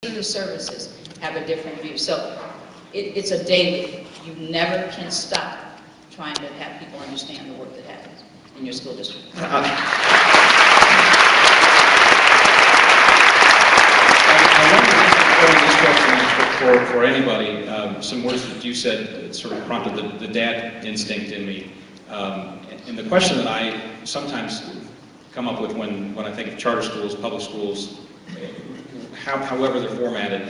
the services have a different view. So it's a daily. You never can stop trying to have people understand the work that happens in your school district. I wonder this question for anybody. Some words that you said sort of prompted the dad instinct in me. And the question that I sometimes come up with when I think of charter schools, public schools, however they're formatted,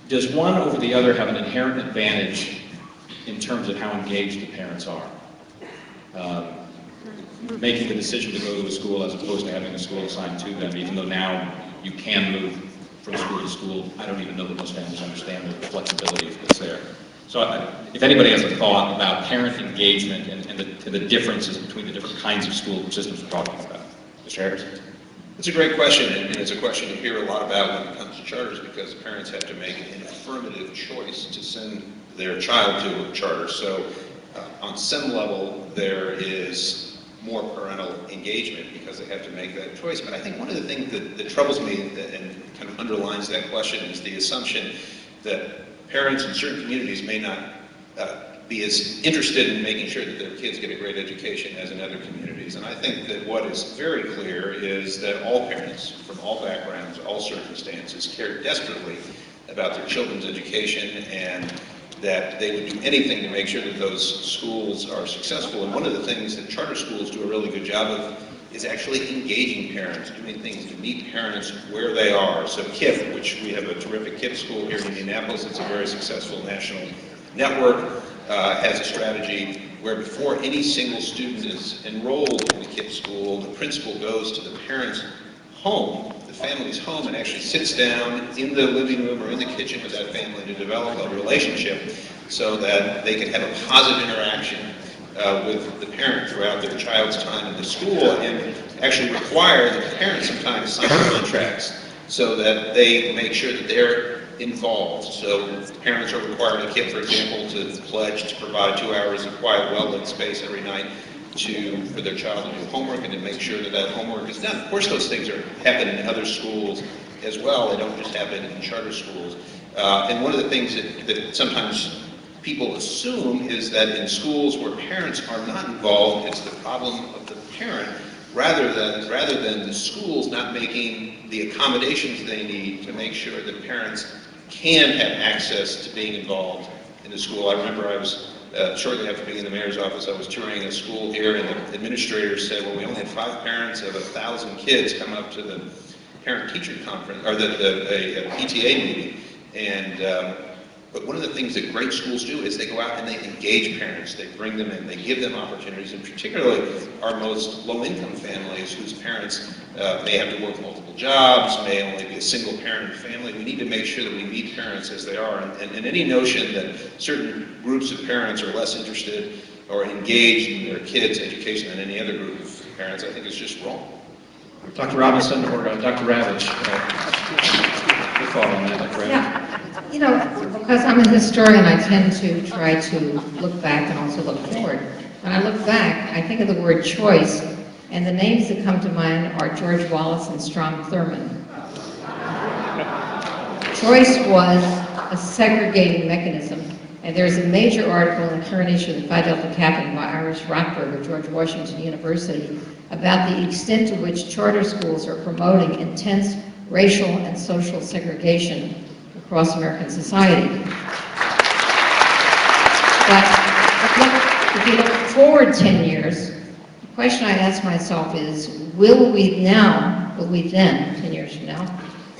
does one over the other have an inherent advantage in terms of how engaged the parents are? Making the decision to go to a school as opposed to having a school assigned to them, even though now you can move from school to school. I don't even know that most families understand the flexibility that's there. So if anybody has a thought about parent engagement and the differences between the different kinds of school systems we're talking about. Mr. Harris? It's a great question, and it's a question you hear a lot about when it comes to charters, because parents have to make an affirmative choice to send their child to a charter. So on some level, there is more parental engagement because they have to make that choice. But I think one of the things that troubles me and kind of underlines that question is the assumption that parents in certain communities may not be as interested in making sure that their kids get a great education as in other communities. And I think that what is very clear is that all parents from all backgrounds, all circumstances, care desperately about their children's education, and that they would do anything to make sure that those schools are successful. And one of the things that charter schools do a really good job of is actually engaging parents, doing things to meet parents where they are. So KIPP, which we have a terrific KIPP school here in Indianapolis, it's a very successful national network, has a strategy where before any single student is enrolled in the KIPP school, the principal goes to the parent's home, the family's home, and actually sits down in the living room or in the kitchen with that family to develop a relationship so that they can have a positive interaction with the parent throughout their child's time in the school, and actually require the parents sometimes sign contracts so that they make sure that they're involved. So parents are required in KIPP, for example, to pledge to provide 2 hours of quiet, well-lit space every night for their child to do homework and to make sure that that homework is done. Of course, those things happen in other schools as well. They don't just happen in charter schools. And one of the things that sometimes people assume is that in schools where parents are not involved, it's the problem of the parent, rather than the schools not making the accommodations they need to make sure that parents can have access to being involved in the school. I remember I was, shortly after being in the mayor's office, I was touring a school here, and the administrator said, well, we only had 5 parents of 1,000 kids come up to the parent-teacher conference, or a PTA meeting. And but one of the things that great schools do is they go out and they engage parents. They bring them in, they give them opportunities, and particularly our most low-income families whose parents may have to work multiple jobs, may only be a single-parent family. We need to make sure that we meet parents as they are. And any notion that certain groups of parents are less interested or engaged in their kids' education than any other group of parents, I think is just wrong. Dr. Robinson or Dr. Ravitch, your thought on that, Dr. Ravitch? Yeah. You know, because I'm a historian, I tend to try to look back and also look forward. When I look back, I think of the word choice, and the names that come to mind are George Wallace and Strom Thurmond. Choice was a segregating mechanism, and there's a major article in the current issue of the Phi Delta Kappan by Iris Rothberg of George Washington University about the extent to which charter schools are promoting intense racial and social segregation across American society. But if you look forward 10 years, the question I ask myself is, will we then, 10 years from now,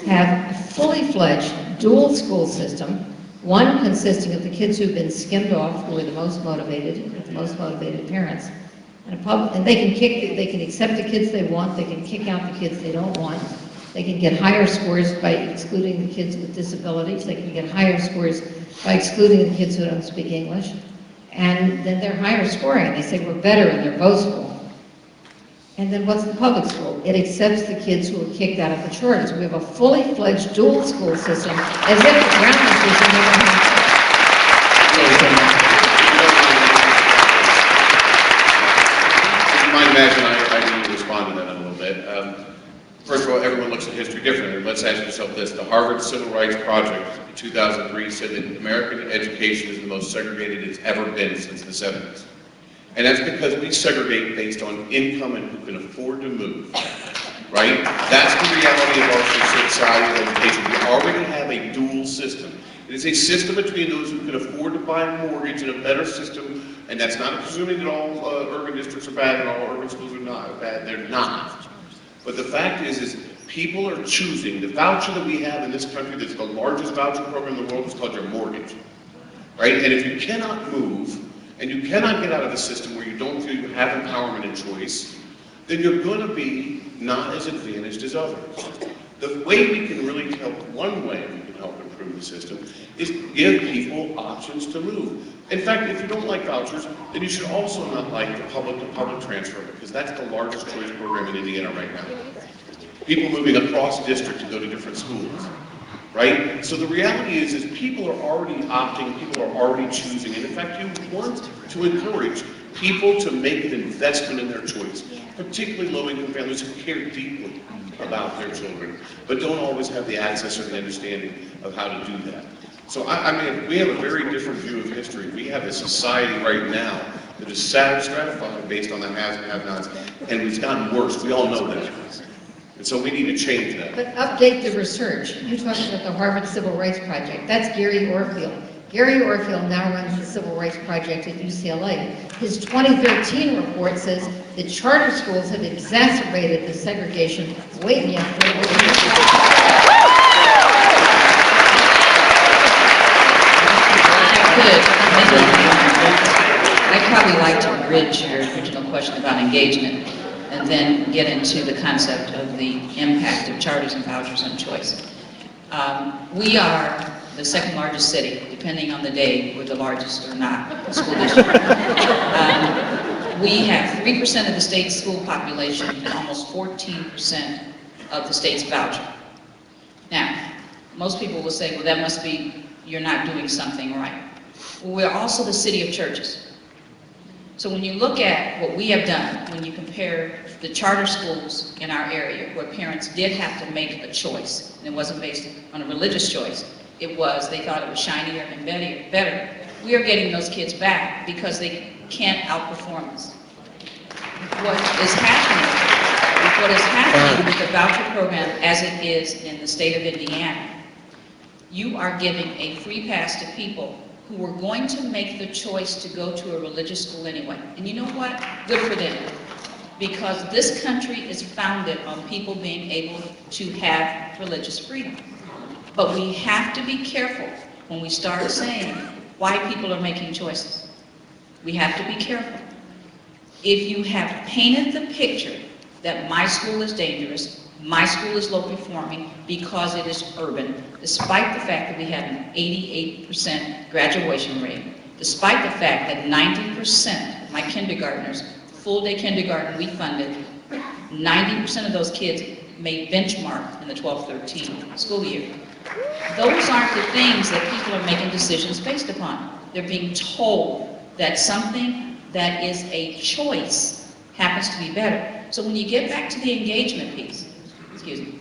have a fully fledged dual school system, one consisting of the kids who've been skimmed off, who are the most motivated, with the most motivated parents, and they can accept the kids they want, they can kick out the kids they don't want. They can get higher scores by excluding the kids with disabilities. They can get higher scores by excluding the kids who don't speak English. And then they're higher scoring. They say we're better in their both school. And then what's the public school? It accepts the kids who are kicked out of the charters. We have a fully fledged dual school system, as if the ground system never If you might imagine, I need to respond to that a little bit. First of all, everyone looks at history differently. Let's ask yourself this. The Harvard Civil Rights Project in 2003 said that American education is the most segregated it's ever been since the 70s. And that's because we segregate based on income and who can afford to move, right? That's the reality of our society of education. We already have a dual system. It is a system between those who can afford to buy a mortgage and a better system, and that's not presuming that all urban districts are bad and all urban schools are not bad. They're not. But the fact is people are choosing. The voucher that we have in this country that's the largest voucher program in the world is called your mortgage, right? And if you cannot move, and you cannot get out of the system where you don't feel you have empowerment and choice, then you're going to be not as advantaged as others. The way we can really help, one way we can help improve the system, is give people options to move. In fact, if you don't like vouchers, then you should also not like the public-to-public transfer, because that's the largest choice program in Indiana right now. People moving across district to go to different schools, right? So the reality is people are already opting, people are already choosing, and in fact, you want to encourage people to make an investment in their choice, particularly low-income families who care deeply about their children, but don't always have the access or the understanding of how to do that. So I mean, we have a very different view of history. We have a society right now that is stratified based on the haves and have-nots, and it's gotten worse. We all know that. And so we need to change that. But update the research. You talked about the Harvard Civil Rights Project. That's Gary Orfield. Gary Orfield now runs the Civil Rights Project at UCLA. His 2013 report says that charter schools have exacerbated the segregation. Wait, me I'd probably like to bridge your original question about engagement and then get into the concept of the impact of charters and vouchers on choice. We are the second largest city, depending on the day, we're the largest or not school district. We have 3% of the state's school population and almost 14% of the state's voucher. Now, most people will say, well, that must be you're not doing something right. Well, we're also the city of churches. So when you look at what we have done, when you compare the charter schools in our area, where parents did have to make a choice, and it wasn't based on a religious choice, it was, they thought it was shinier and better. We are getting those kids back because they can't outperform us. What is happening with the voucher program as it is in the state of Indiana, you are giving a free pass to people who were going to make the choice to go to a religious school anyway. And you know what? Good for them. Because this country is founded on people being able to have religious freedom. But we have to be careful when we start saying why people are making choices. We have to be careful. If you have painted the picture that my school is dangerous, my school is low performing because it is urban, despite the fact that we have an 88% graduation rate, despite the fact that 90% of my kindergartners, full day kindergarten we funded, 90% of those kids made benchmark in the 12-13 school year. Those aren't the things that people are making decisions based upon. They're being told that something that is a choice happens to be better. So when you get back to the engagement piece, excuse me,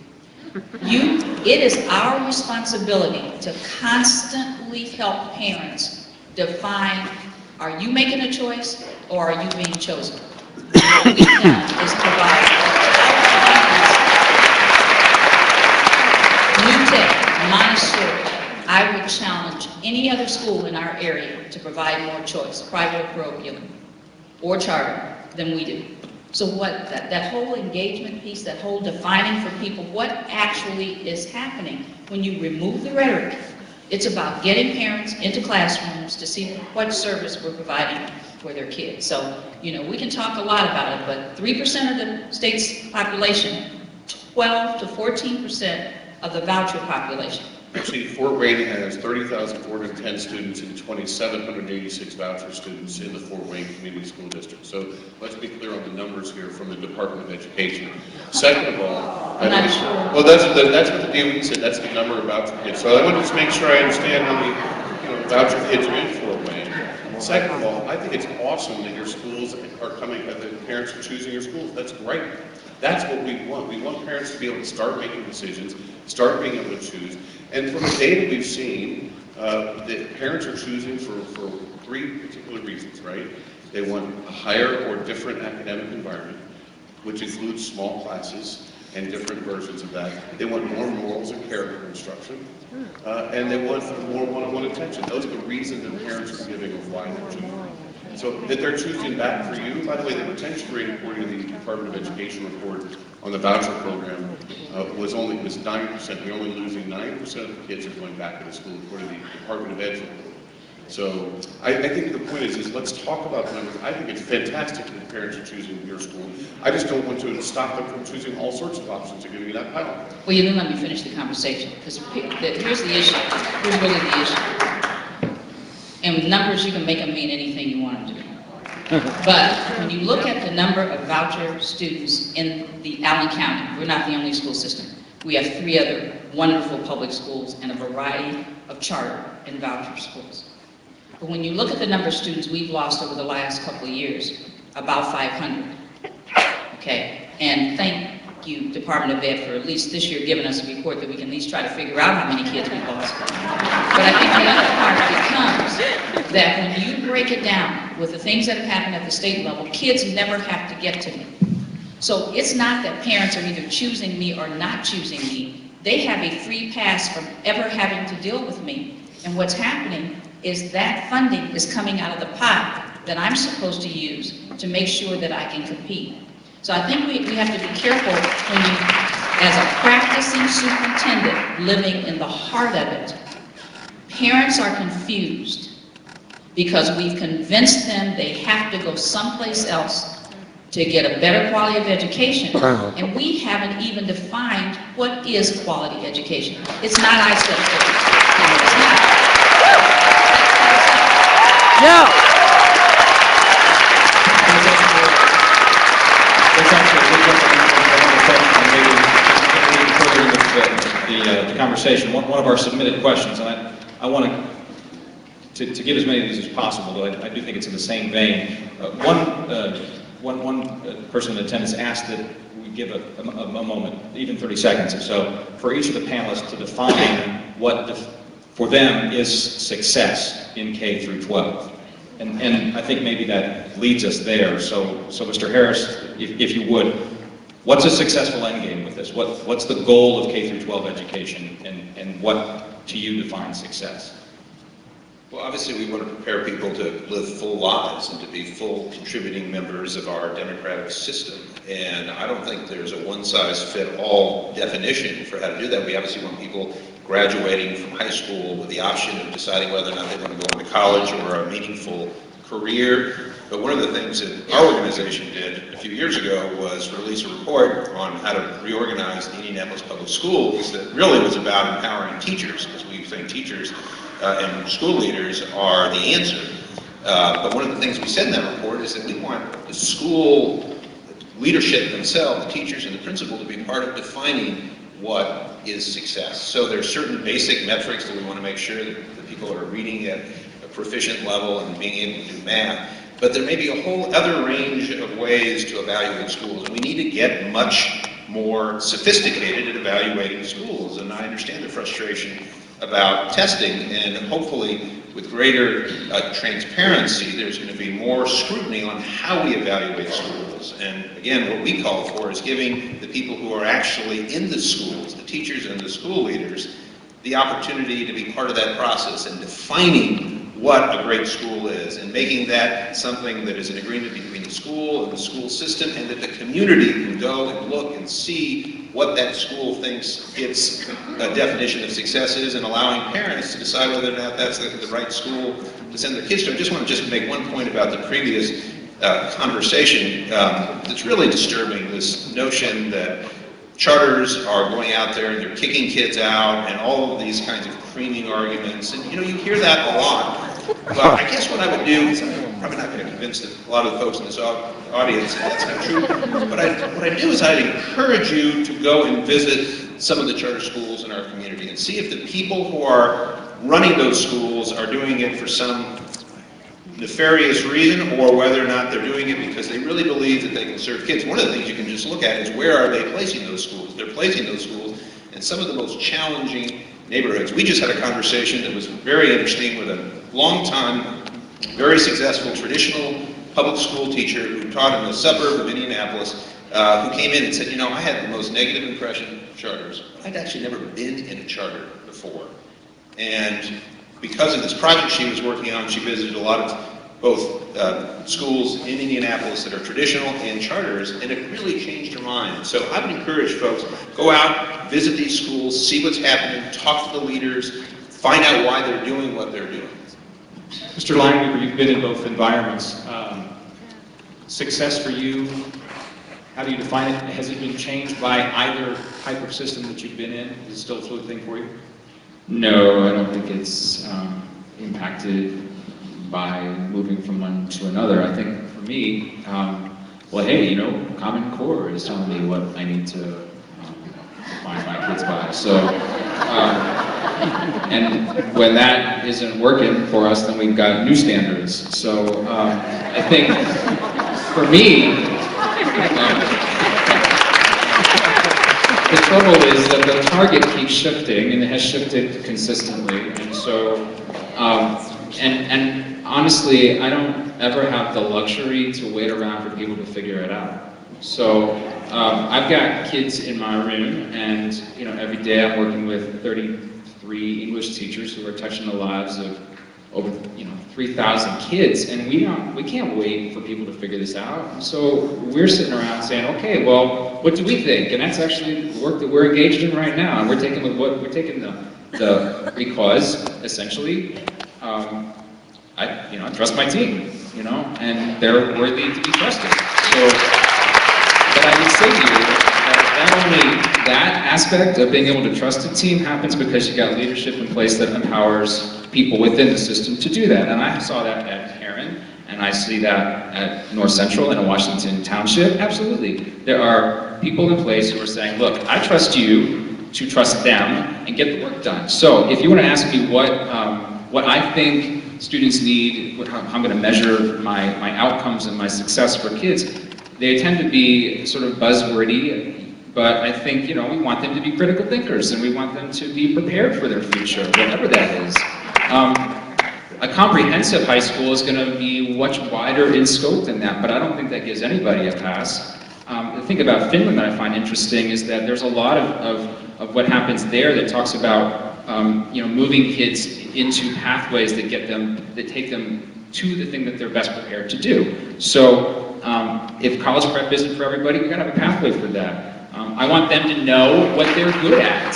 it is our responsibility to constantly help parents define, are you making a choice or are you being chosen? What we've done is provide New Tech, Montessori. I would challenge any other school in our area to provide more choice, private or parochial, or charter, than we do. So what, that whole engagement piece, that whole defining for people what actually is happening when you remove the rhetoric, it's about getting parents into classrooms to see what service we're providing for their kids. So, you know, we can talk a lot about it, but 3% of the state's population, 12 to 14% of the voucher population. Actually, Fort Wayne has 30,410 students and 2,786 voucher students in the Fort Wayne Community School District. So let's be clear on the numbers here from the Department of Education. Second of all, I'm not sure. Well, that's what the DOE said. That's the number of voucher kids. So I want to just make sure I understand how many voucher kids are in Fort Wayne. Second of all, I think it's awesome that your schools are coming, that the parents are choosing your schools. That's great. That's what we want. We want parents to be able to start making decisions, start being able to choose. And from the data we've seen, that parents are choosing for three particular reasons, right? They want a higher or different academic environment, which includes small classes and different versions of that. They want more morals and character instruction, and they want more one-on-one attention. Those are the reasons that parents are giving of why they're choosing. So that they're choosing back for you. By the way, the retention rate according to the Department of Education report on the voucher program was 9%. We're only losing 9% of the kids are going back to the school according to the Department of Ed report. So I think the point is let's talk about the numbers. I think it's fantastic that the parents are choosing your school. I just don't want to stop them from choosing all sorts of options and giving you that pile. Well, you didn't let me finish the conversation, because here's the issue. Here's really the issue. And with numbers, you can make them mean anything you want them to. But when you look at the number of voucher students in the Allen County, we're not the only school system. We have 3 other wonderful public schools and a variety of charter and voucher schools. But when you look at the number of students we've lost over the last couple of years, about 500. Okay, and thank you, Department of Ed, for at least this year giving us a report that we can at least try to figure out how many kids we lost. But I think the other part becomes that when you break it down with the things that have happened at the state level, kids never have to get to me. So it's not that parents are either choosing me or not choosing me. They have a free pass from ever having to deal with me. And what's happening is that funding is coming out of the pot that I'm supposed to use to make sure that I can compete. So I think we have to be careful when you, as a practicing superintendent living in the heart of it, parents are confused because we've convinced them they have to go someplace else to get a better quality of education, and we haven't even defined what is quality education. It's not ISEP. It's not. No. The conversation, one of our submitted questions, and I want to give as many of these as possible, but I do think it's in the same vein. One person in attendance asked that we give a moment, even 30 seconds or so, for each of the panelists to define what for them is success in K through 12. And I think maybe that leads us there. So Mr. Harris, if you would, what's a successful end game with this? What's the goal of K through 12 education, and what to you defines success? Well, obviously we want to prepare people to live full lives and to be full contributing members of our democratic system. And I don't think there's a one-size-fit-all definition for how to do that. We obviously want people graduating from high school with the option of deciding whether or not they want to go into college or a meaningful career. But one of the things that our organization did a few years ago was release a report on how to reorganize the Indianapolis Public Schools that really was about empowering teachers, because we think teachers and school leaders are the answer. But one of the things we said in that report is that we want the school leadership themselves, the teachers and the principal, to be part of defining what is success. So there are certain basic metrics that we want to make sure that the people are reading at a proficient level and being able to do math. But there may be a whole other range of ways to evaluate schools, and we need to get much more sophisticated at evaluating schools. And I understand the frustration about testing, and hopefully with greater transparency, there's going to be more scrutiny on how we evaluate schools. And again, what we call for is giving the people who are actually in the schools, the teachers and the school leaders, the opportunity to be part of that process and defining what a great school is, and making that something that is an agreement between the school and the school system, and that the community can go and look and see what that school thinks its definition of success is, and allowing parents to decide whether or not that's the right school to send their kids to. I just want to make one point about the previous conversation that's really disturbing, this notion that charters are going out there and they're kicking kids out and all of these kinds of creaming arguments. And you hear that a lot. But I guess what I would do is, I'm probably not going to convince a lot of the folks in this audience that that's not true. But what I do is I'd encourage you to go and visit some of the charter schools in our community and see if the people who are running those schools are doing it for some nefarious reason or whether or not they're doing it because they really believe that they can serve kids. One of the things you can just look at is where are they placing those schools? They're placing those schools in some of the most challenging neighborhoods. We just had a conversation that was very interesting with a long-time, very successful traditional public school teacher who taught in a suburb of Indianapolis, who came in and said, you know, I had the most negative impression of charters. I'd actually never been in a charter before. And because of this project she was working on, she visited a lot of both schools in Indianapolis that are traditional and charters, and it really changed her mind. So I would encourage folks, go out, visit these schools, see what's happening, talk to the leaders, find out why they're doing what they're doing. Mr. Lineweaver, you've been in both environments. Success for you, how do you define it? Has it been changed by either type of system that you've been in? Is it still a fluid thing for you? No, I don't think it's impacted by moving from one to another. I think for me, well, hey, you know, Common Core is telling me what I need to find my kids by. So, and when that isn't working for us, then we've got new standards. So I think for me, the trouble is that the target keeps shifting, and it has shifted consistently. And so, and honestly, I don't ever have the luxury to wait around for people to figure it out. So I've got kids in my room, and you know, every day I'm working with 33 English teachers who are touching the lives of over 3,000 kids, and we can't wait for people to figure this out. And so we're sitting around saying, okay, well, what do we think? And that's actually the work that we're engaged in right now. And we're taking the because essentially, I trust my team, and they're worthy to be trusted. So, but I would say to you that not only that aspect of being able to trust a team happens because you got leadership in place that empowers people within the system to do that. And I saw that at Heron, and I see that at North Central and in Washington Township. Absolutely. There are people in place who are saying, look, I trust you to trust them and get the work done. So if you want to ask me what I think students need, how I'm going to measure my outcomes and my success for kids, they tend to be sort of buzzwordy, but I think, we want them to be critical thinkers, and we want them to be prepared for their future, whatever that is. A comprehensive high school is going to be much wider in scope than that, but I don't think that gives anybody a pass. The thing about Finland that I find interesting is that there's a lot of what happens there that talks about moving kids into pathways that take them to the thing that they're best prepared to do. So if college prep isn't for everybody, we've got to have a pathway for that. I want them to know what they're good at.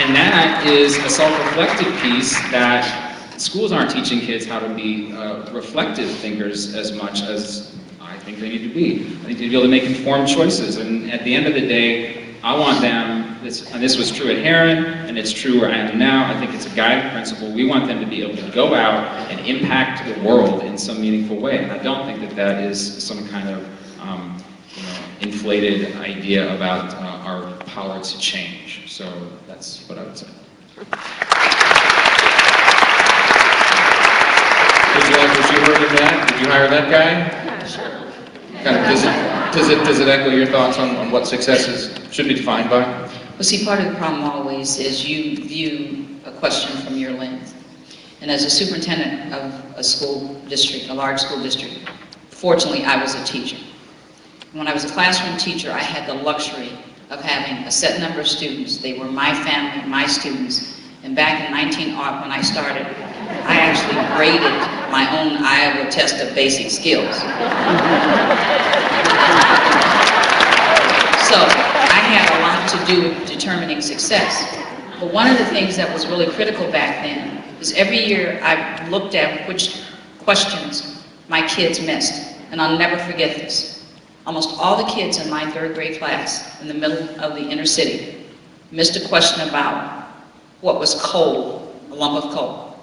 And that is a self-reflective piece that schools aren't teaching kids how to be reflective thinkers as much as I think they need to be. I think they need to be able to make informed choices. And at the end of the day, I want them, and this was true at Heron, and it's true where I am now, I think it's a guiding principle. We want them to be able to go out and impact the world in some meaningful way. And I don't think that is some kind of inflated idea about our power to change. So that's what I would say. Did you like what you heard in that? Did you hire that guy? Sure. Kind of, does it echo your thoughts on what successes should be defined by? Well, see, part of the problem always is you view a question from your lens. And as a superintendent of a school district, a large school district, fortunately I was a teacher. When I was a classroom teacher, I had the luxury of having a set number of students. They were my family, my students. And back in 1900, when I started, I actually graded my own Iowa test of basic skills. So I had a lot to do with determining success. But one of the things that was really critical back then is every year I looked at which questions my kids missed. And I'll never forget this. Almost all the kids in my third grade class in the middle of the inner city missed a question about what was coal, a lump of coal.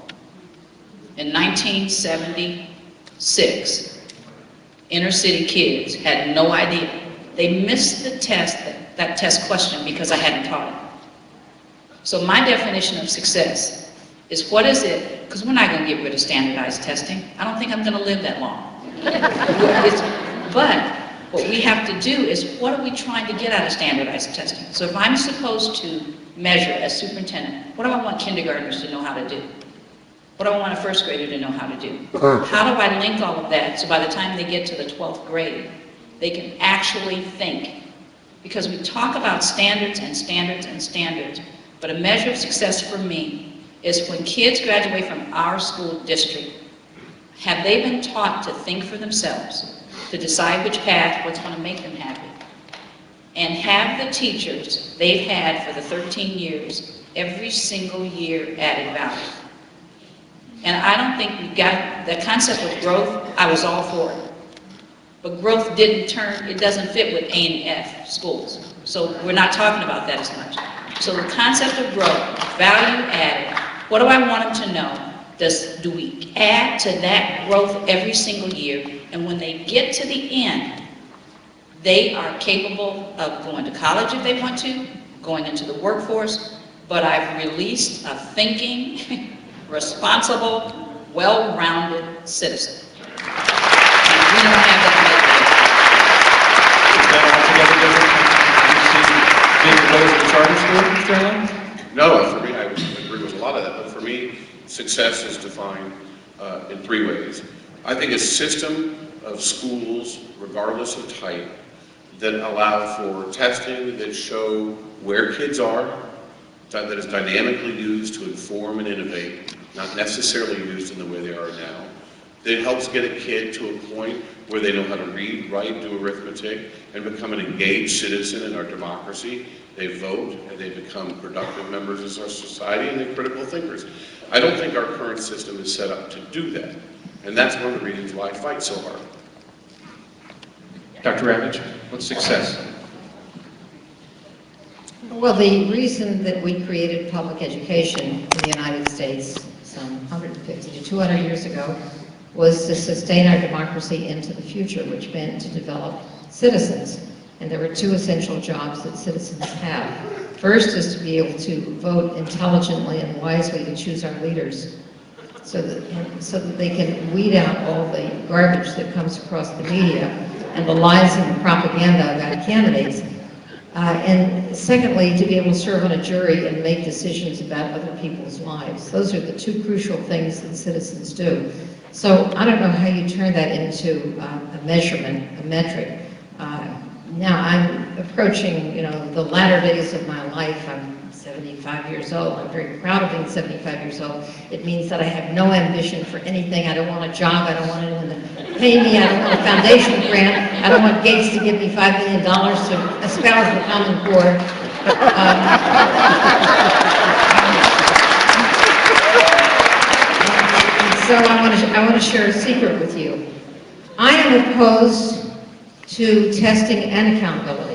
In 1976, inner city kids had no idea. They missed the test, that test question, because I hadn't taught it. So my definition of success is what is it, because we're not going to get rid of standardized testing. I don't think I'm going to live that long. But what we have to do is, what are we trying to get out of standardized testing? So if I'm supposed to measure as superintendent, what do I want kindergartners to know how to do? What do I want a first grader to know how to do? How do I link all of that so by the time they get to the 12th grade, they can actually think? Because we talk about standards and standards and standards, but a measure of success for me is when kids graduate from our school district, have they been taught to think for themselves, to decide which path, what's going to make them happy? And have the teachers they've had for the 13 years, every single year added value? And I don't think we've got the concept of growth. I was all for it. But growth it doesn't fit with A and F schools. So we're not talking about that as much. So the concept of growth, value added, what do I want them to know? Do we add to that growth every single year? And when they get to the end, they are capable of going to college if they want to, going into the workforce, but I've released a thinking, responsible, well-rounded citizen. And we don't have that Is that altogether different from you see being opposed to charter school, Mr. Allen? No, for me, I would agree with a lot of that, but for me, success is defined in three ways. I think a system of schools, regardless of type, that allow for testing that show where kids are, that is dynamically used to inform and innovate, not necessarily used in the way they are now, that helps get a kid to a point where they know how to read, write, do arithmetic, and become an engaged citizen in our democracy. They vote, and they become productive members of our society, and they're critical thinkers. I don't think our current system is set up to do that, and that's one of the reasons why I fight so hard. Dr. Ravitch, what's success? Well, the reason that we created public education in the United States some 150 to 200 years ago was to sustain our democracy into the future, which meant to develop citizens. And there were two essential jobs that citizens have. First is to be able to vote intelligently and wisely to choose our leaders so that they can weed out all the garbage that comes across the media and the lies and the propaganda about candidates. And secondly, to be able to serve on a jury and make decisions about other people's lives. Those are the two crucial things that citizens do. So I don't know how you turn that into a measurement, a metric. Now I'm approaching, the latter days of my life. I'm 75 years old. I'm very proud of being 75 years old. It means that I have no ambition for anything. I don't want a job. I don't want anyone to pay me. I don't want a foundation grant. I don't want Gates to give me $5 million to espouse the Common Core. So I want to share a secret with you. I am opposed to testing and accountability.